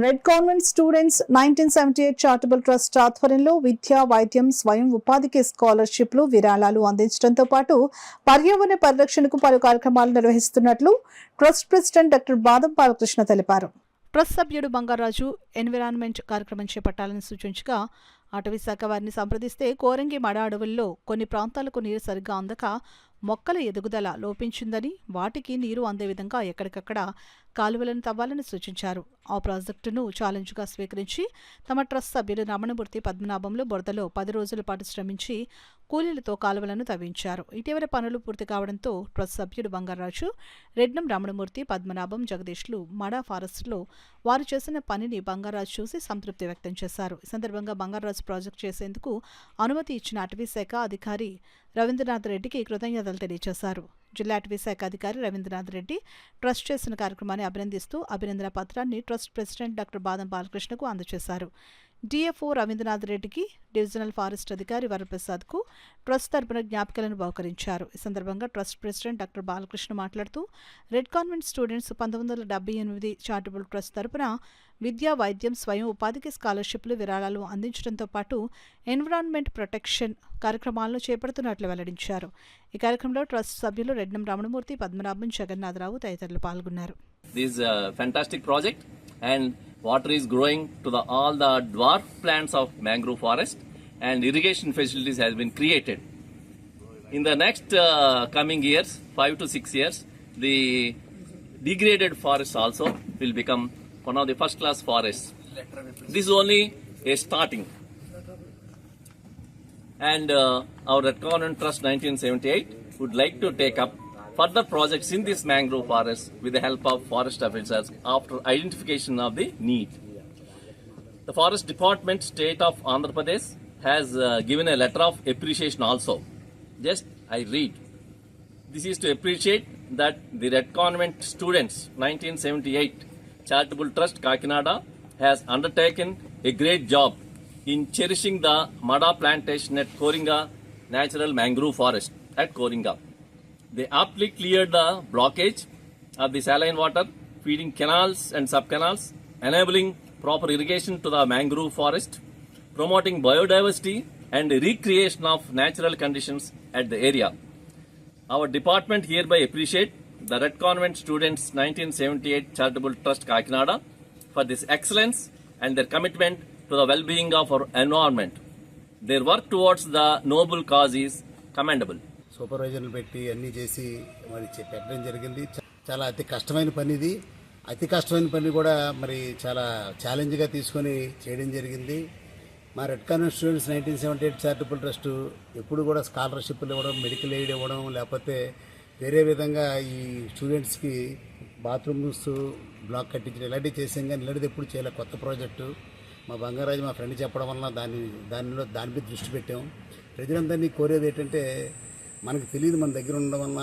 Red convent students 1978 charitable trust ఆధ్వర్యంలో విద్య, వైద్యం, స్వయం ఉపాధికి స్కాలర్షిప్లు, విరాళాలు అందించడంతో పాటు పర్యావరణ పరిరక్షణకు పలు కార్యక్రమాలు నిర్వహిస్తున్నట్లు ట్రస్ట్ ప్రెసిడెంట్ డాక్టర్ బాదం బాలకృష్ణ తెలిపారు. ట్రస్ట్ సభ్యుడు బంగారాజు ఎన్విరాన్మెంట్ కార్యక్రమం చేపట్టాలని సూచించగా అటవీ శాఖ వారిని సంప్రదిస్తే కోరంగి మడ అడవుల్లో కొన్ని ప్రాంతాలకు నీరు సరిగ్గా అందక మొక్కల ఎదుగుదల లోపించిందని, వాటికి నీరు అందే విధంగా ఎక్కడికక్కడ కాలువలను తవ్వాలని సూచించారు. ఆ ప్రాజెక్టును ఛాలెంజ్గా స్వీకరించి తమ ట్రస్ట్ సభ్యులు రమణమూర్తి, పద్మనాభంలో బురదలో 10 రోజుల పాటు శ్రమించి కూలీలతో కాలువలను తవ్వించారు. ఇటీవల పనులు పూర్తి కావడంతో ట్రస్ట్ సభ్యుడు బంగారాజు, రెడ్నం రమణమూర్తి, పద్మనాభం, జగదీష్లు మడా ఫారెస్ట్లో వారు చేసిన పనిని బంగారాజు చూసి సంతృప్తి వ్యక్తం చేశారు. ఈ సందర్భంగా బంగారాజు ప్రాజెక్టు చేసేందుకు అనుమతి ఇచ్చిన అటవీ శాఖ అధికారి రవీంద్రనాథ్ రెడ్డికి కృతజ్ఞతలు తెలియజేశారు. జిల్లా అటవీ శాఖ అధికారి రవీంద్రనాథ్ రెడ్డి ట్రస్ట్ చేసిన కార్యక్రమాన్ని అభినందిస్తూ అభినందన పత్రాన్ని ట్రస్ట్ ప్రెసిడెంట్ డాక్టర్ బాదం బాలకృష్ణకు అందజేశారు. డిఎఫ్ఓ రవీంద్రనాథ్ రెడ్డికి, డివిజనల్ ఫారెస్ట్ అధికారి వరప్రసాద్కు ట్రస్ట్ తరపున జ్ఞాపికలను బహుకరించారు. ఈ సందర్భంగా ట్రస్ట్ ప్రెసిడెంట్ డాక్టర్ బాలకృష్ణ మాట్లాడుతూ red convent students 1978 charitable trust తరపున విద్య, వైద్యం, స్వయం ఉపాధికి స్కాలర్షిప్లు, విరాళాలు అందించడంతో పాటు ఎన్విరాన్మెంట్ ప్రొటెక్షన్ కార్యక్రమాలను చేపడుతున్నట్లు వెల్లడించారు. ఈ కార్యక్రమంలో ట్రస్ట్ సభ్యులు రెడ్నం రమణమూర్తి, పద్మనాభం, జగన్నాథరావు తదితరులు పాల్గొన్నారు. This fantastic project, and water is growing to all the dwarf plants of mangrove forest, and irrigation facilities has been created. In the next coming years, 5 to 6 years, the degraded forests also will become one of the first class forests. This is only a starting. And our Red Covenant Trust 1978 would like to take up further projects in this mangrove forest with the help of forest officers after identification of the need. The Forest Department, State of Andhra Pradesh, has given a letter of appreciation also. Just I read. This is to appreciate that the Red Convent Students 1978 Charitable Trust Kakinada has undertaken a great job in cherishing the Mada plantation at Koringa Natural Mangrove Forest at Koringa. They aptly cleared the blockage of the saline water, feeding canals and subcanals, enabling proper irrigation to the mangrove forest, promoting biodiversity and recreation of natural conditions at the area. Our department hereby appreciate the Red Convent Students 1978 Charitable Trust Kakinada for this excellence and their commitment to the well-being of our environment. Their work towards the noble cause is commendable. సూపర్వైజర్లు పెట్టి అన్నీ చేసి మరి పెట్టడం జరిగింది. చాలా అతి కష్టమైన పని ఇది. అతి కష్టమైన పని కూడా మరి చాలా ఛాలెంజ్గా తీసుకొని చేయడం జరిగింది. మా red convent students 1978 charitable trust ఎప్పుడు కూడా స్కాలర్షిప్లు ఇవ్వడం, మెడికల్ ఎయిడ్ ఇవ్వడం, లేకపోతే వేరే విధంగా ఈ స్టూడెంట్స్కి బాత్రూమ్స్ బ్లాక్ కట్టించడం ఇలాంటివి చేసాం. కానీ ఇలాంటిది ఎప్పుడు చేయలే. కొత్త ప్రాజెక్టు మా బంగారాజు మా ఫ్రెండ్ చెప్పడం వలన దాని మీద దృష్టి పెట్టాం. ప్రజలందరినీ కోరేది ఏంటంటే, మనకు తెలియదు, మన దగ్గర ఉండడం వలన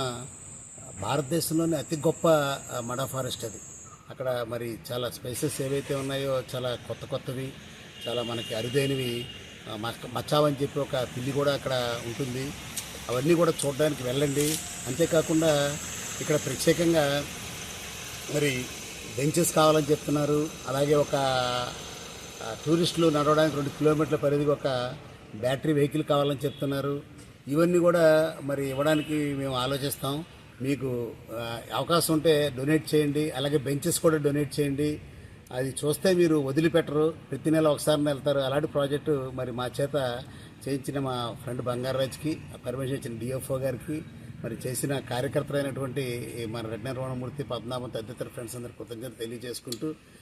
భారతదేశంలోనే అతి గొప్ప మడా ఫారెస్ట్ అది. అక్కడ మరి చాలా స్పైసెస్ ఏవైతే ఉన్నాయో చాలా కొత్తవి, చాలా మనకి అరుదైనవి. మచ్చావ్ అని చెప్పి ఒక పిల్లి కూడా అక్కడ ఉంటుంది. అవన్నీ కూడా చూడడానికి వెళ్ళండి. అంతేకాకుండా ఇక్కడ ప్రత్యేకంగా మరి బెంచెస్ కావాలని చెప్తున్నారు. అలాగే ఒక టూరిస్టులు నడవడానికి 2 కిలోమీటర్ల పరిధికి ఒక బ్యాటరీ వెహికల్ కావాలని చెప్తున్నారు. ఇవన్నీ కూడా మరి ఇవ్వడానికి మేము ఆలోచిస్తాం. మీకు అవకాశం ఉంటే డొనేట్ చేయండి. అలాగే బెంచెస్ కూడా డొనేట్ చేయండి. అది చూస్తే మీరు వదిలిపెట్టరు. ప్రతి నెల ఒకసారి వెళ్తారు. అలాంటి ప్రాజెక్టు మరి మా చేత చేయించిన మా ఫ్రెండ్ బంగారాజ్కి, పర్మిషన్ ఇచ్చిన డిఎఫ్ఓ గారికి, మరి చేసిన కార్యకర్తలైనటువంటి మన రెడ్నం రమణమూర్తి, పద్మనాభం తదితర ఫ్రెండ్స్ అందరికీ కృతజ్ఞతలు తెలియజేసుకుంటూ